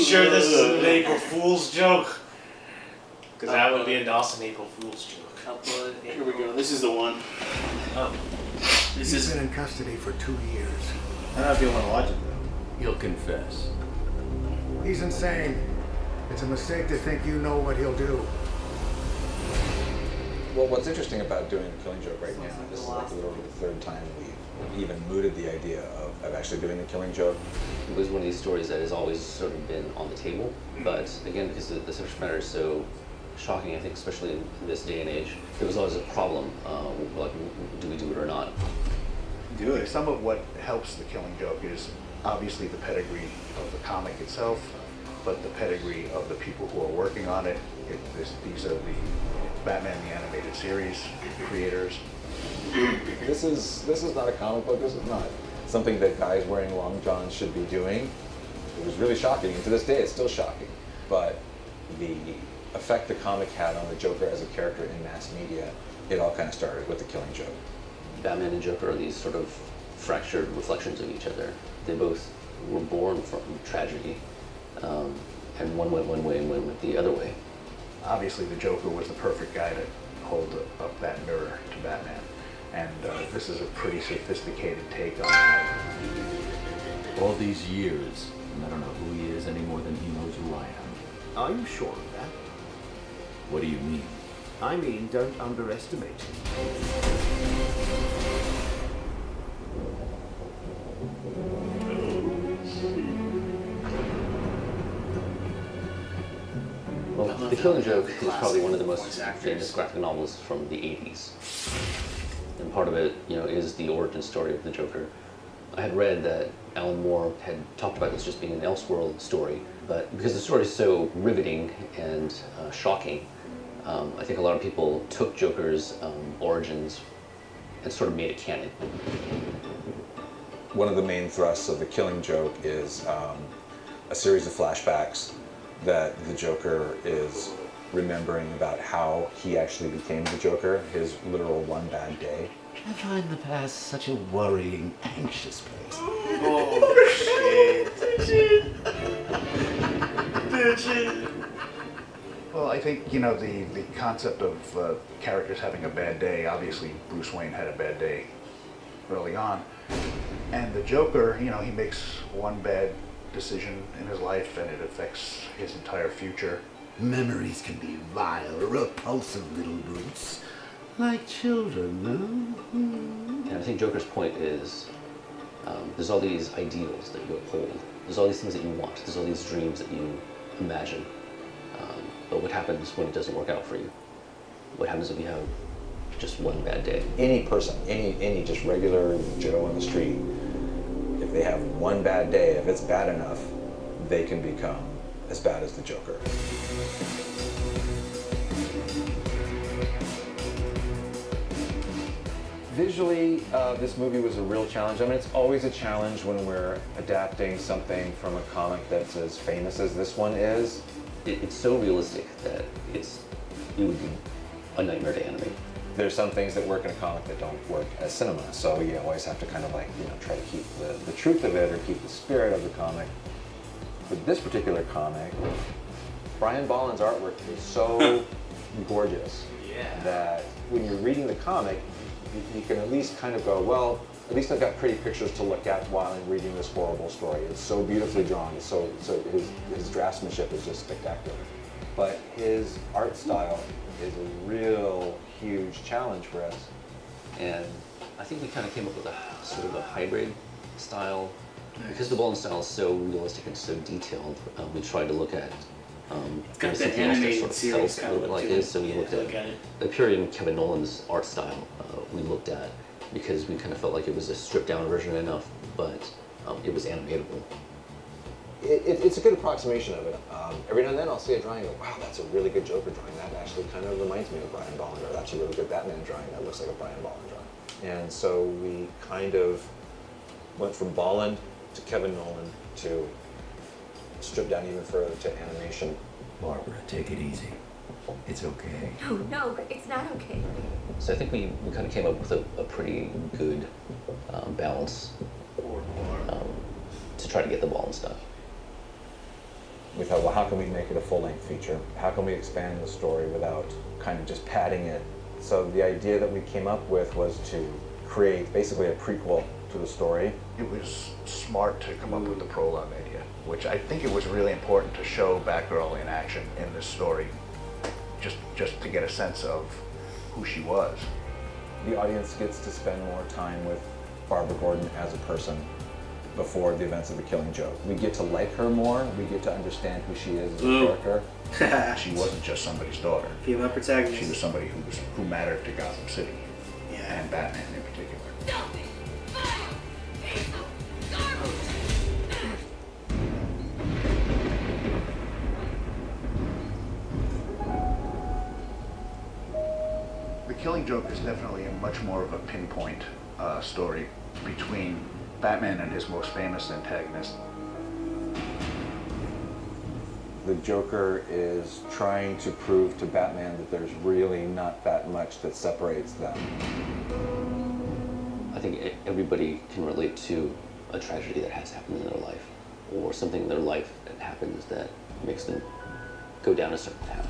sure this is an April Fool's joke? Because that would be an awesome April Fool's joke. Here we go. This is the one. Oh. He's been in custody for 2 years. I don't know if you want to watch it though. He'll confess. He's insane. It's a mistake to think you know what he'll do. Well, what's interesting about doing the Killing Joke right now, this is like literally the third time we've even mooted the idea of actually doing the Killing Joke. It was one of these stories that has always sort of been on the table, but again, because the subject matter is so shocking, I think, especially in this day and age, there was always a problem, like, do we do it or not? Do it. Some of what helps the Killing Joke is obviously the pedigree of the comic itself, but the pedigree of the people who are working on it. These are the Batman the Animated Series creators. This is not a comic book. This is not something that guys wearing long johns should be doing. It was really shocking, and to this day it's still shocking. But the effect the comic had on the Joker as a character in mass media, it all kind of started with the Killing Joke. Batman and Joker are these sort of fractured reflections of each other. They both were born from tragedy, and one went one way and one went the other way. Obviously the Joker was the perfect guy to hold up that mirror to Batman. And this is a pretty sophisticated take on that. All these years, and I don't know who he is any more than he knows who I am. Are you sure of that? What do you mean? I mean, don't underestimate him. Well, The Killing Joke is probably one of the most famous graphic novels from the 80s. And part of it, is the origin story of the Joker. I had read that Alan Moore had talked about this just being an Elseworld story, but because the story is so riveting and shocking, I think a lot of people took Joker's origins and sort of made it canon. One of the main thrusts of the Killing Joke is a series of flashbacks that the Joker is remembering about how he actually became the Joker, his literal one bad day. I find the past such a worrying, anxious place. Oh, shit. Did you? Well, I think, the concept of characters having a bad day, obviously Bruce Wayne had a bad day early on. And the Joker, he makes one bad decision in his life and it affects his entire future. Memories can be vile, repulsive little brutes. Like children, no? And I think Joker's point is, there's all these ideals that you uphold. There's all these things that you want. There's all these dreams that you imagine. But what happens when it doesn't work out for you? What happens if you have just one bad day? Any person, any just regular Joe on the street, if they have one bad day, if it's bad enough, they can become as bad as the Joker. Visually, this movie was a real challenge. I mean, it's always a challenge when we're adapting something from a comic that's as famous as this one is. It's so realistic that it would be a nightmare to animate. There's some things that work in a comic that don't work as cinema, so you always have to kind of try to keep the truth of it or keep the spirit of the comic. For this particular comic, Brian Bolland's artwork is so gorgeous that when you're reading the comic, you can at least kind of go, well, at least I've got pretty pictures to look at while I'm reading this horrible story. It's so beautifully drawn, so his draftsmanship is just spectacular. But his art style is a real huge challenge for us. And I think we kind of came up with a sort of a hybrid style. Because the Bolland style is so realistic and so detailed, we tried to look at It's got that something else that animated sort of series felt a little bit like to it. this. So we looked Look at at it. the period in Kevin Nolan's art style. We looked at because we kind of felt like it was a stripped down version enough, but it was animatable. It's a good approximation of it. Every now and then I'll see a drawing and go, wow, that's a really good Joker drawing. That actually kind of reminds me of Brian Bolland, or that's a really good Batman drawing. That looks like a Brian Bolland drawing. And so we kind of went from Bolland to Kevin Nolan to strip down even further to animation. Barbara, take it easy. It's okay. No, it's not okay. So I think we kind of came up with a pretty good balance to try to get the Bolland stuff. we thought, well, how can we make it a full-length feature? How can we expand the story without kind of just padding it? So the idea that we came up with was to create basically a prequel to the story. It was smart to come up with the prologue idea, which I think it was really important to show Batgirl in action in this story, just to get a sense of who she was. The audience gets to spend more time with Barbara Gordon as a person before the events of The Killing Joke. We get to like her more, we get to understand who she is as a character. She wasn't just somebody's daughter. Female protagonist. She was somebody who mattered to Gotham City, Yeah. and Batman in particular. The Killing Joke is definitely a much more of a pinpoint story between Batman and his most famous antagonist. The Joker is trying to prove to Batman that there's really not that much that separates them. I think everybody can relate to a tragedy that has happened in their life, or something in their life that happens that makes them go down a certain path.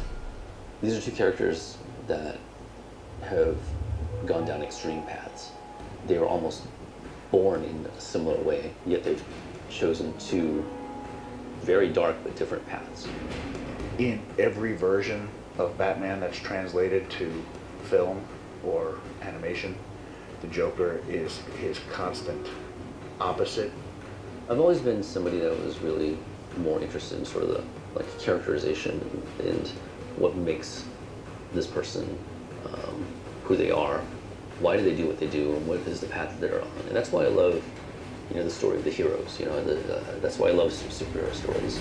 These are two characters that have gone down extreme paths. They were almost born in a similar way, yet they've chosen two very dark but different paths. In every version of Batman that's translated to film or animation, the Joker is his constant opposite. I've always been somebody that was really more interested in sort of the characterization and what makes this person who they are. Why do they do what they do, and what is the path that they're on? And that's why I love, the story of the heroes. That's why I love superhero stories.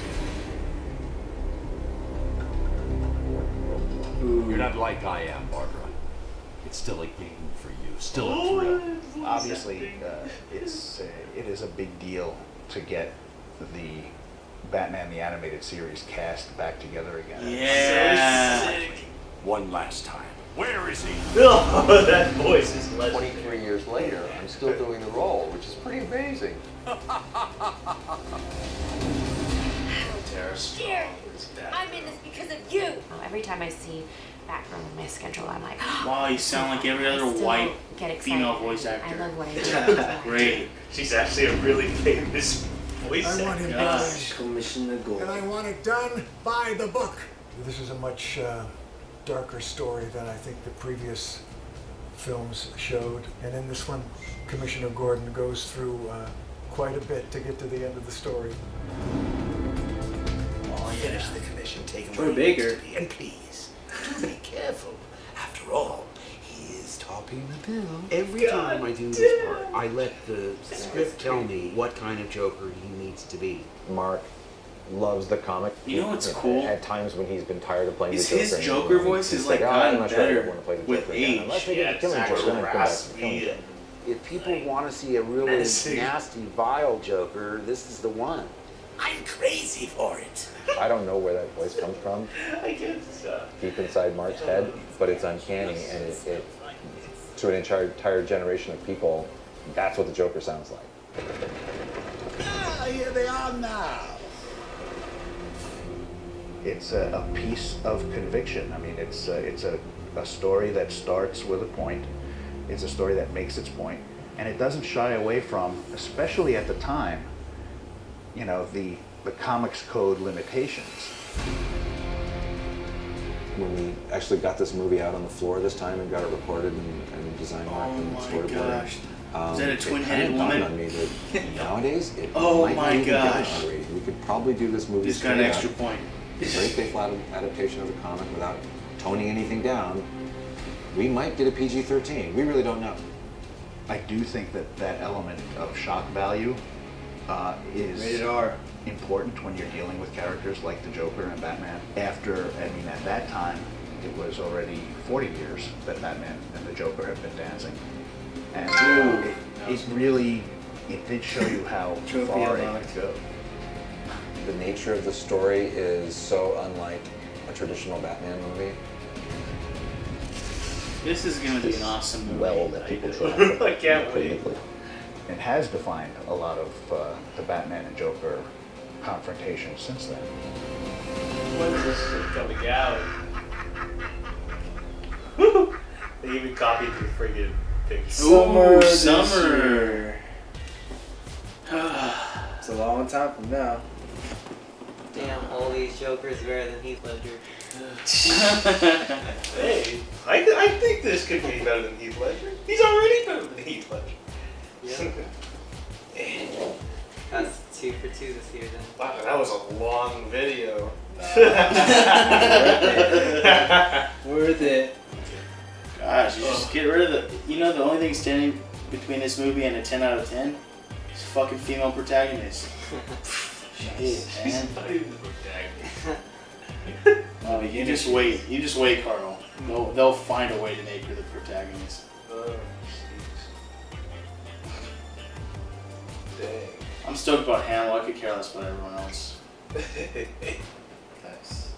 You're not like I am, Barbara. It's still a game for you, still a thrill. Obviously, it is a big deal to get the Batman the Animated Series cast back together again. Yeah. One last time. Where is he? Oh, that voice is legendary. 23 years later, I'm still doing the role, which is pretty amazing. Tara Strong is Batgirl. I'm in this because of you. Every time I see Batgirl on my schedule, I'm like, Wow, you sound like every other I still white get excited. female voice actor. I love what I do. Great. She's actually a really famous voice I want him actor. done, Gosh. Commissioner Gold. and I want it done by the book. This is a much darker story than I think the previous films showed. And in this one, Commissioner Gordon goes through quite a bit to get to the end of the story. Oh, yeah. Finish the commission, take him Troy where he Baker. needs to be, and please, do be careful. After all, he is topping the bill. Every time I do this part, I let the script tell me what kind of Joker he needs to be. Mark loves the comic. You know what's cool? At times when he's been tired of playing Is the Joker. his and, Joker he's voice is, like, like, "Oh, I'm gotten not sure I better want to play the with Joker again. age. Unless they Yeah, get the Killing it's Joke, then actually I come back to raspy Killing Joke." and- If people want to see a really Menacing. nasty, vile Joker, this is the one. I'm crazy for it. I don't know where that voice comes from, I can't stop. deep inside Mark's head, but it's uncanny, and it to an entire generation of people, that's what the Joker sounds like. Ah, here they are now. It's a piece of conviction. I mean, it's a story that starts with a point. It's a story that makes its point, and it doesn't shy away from, especially at the time, the comics code limitations. When we actually got this movie out on the floor this time and got it recorded and designed marked and my storyboarded, gosh. Is that a it twin-headed kind of dawned woman? on me that nowadays it Oh might my not even get an gosh. R rating. We could probably do this movie He's got an straight extra up, point. a very faithful adaptation of the comic without toning anything down. We might get a PG-13. We really don't know. I do think that element of shock value is Rated R. important when you're dealing with characters like the Joker and Batman. At that time, it was already 40 years that Batman and the Joker have been dancing. And Ooh. it did show you how Trophy far it unlocked. could go. The nature of the story is so unlike a traditional Batman movie. This is going to be an awesome movie. Well that people try. I can't wait. creatively. It has defined a lot of the Batman and Joker confrontation since then. When's this shit coming out? They even copied the friggin' thing. Summer. this Summer. year. It's a long time from now. Damn, all these Jokers better than Heath Ledger. Hey, I think this could be better than Heath Ledger. He's already better than Heath Ledger. Yeah. That's 2 for 2 this year then. Wow, that was a long video. Worth it. Gosh, you just get rid of the. You know, the only thing standing between this movie and a 10 out of 10 is fucking female protagonist. Shit, man. Not even the protagonist. You just wait. You just wait, Carl. They'll find a way to make her the protagonist. Oh, jeez. Dang. I'm stoked about Hannibal. I could care less about everyone else. Nice.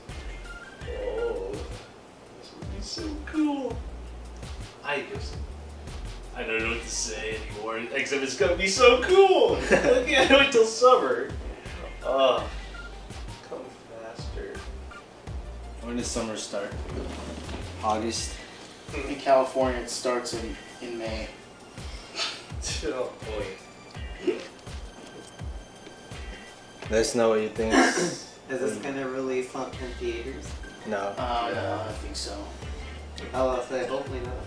Oh, this would be so cool. I don't know what to say anymore, except it's gonna be so cool. I can't wait till summer. Come faster. When does summer start? August. In California, it starts in May. Oh boy. Let us know what you think. Is this gonna release in theaters? No. No, I think so. I'll say hopefully not.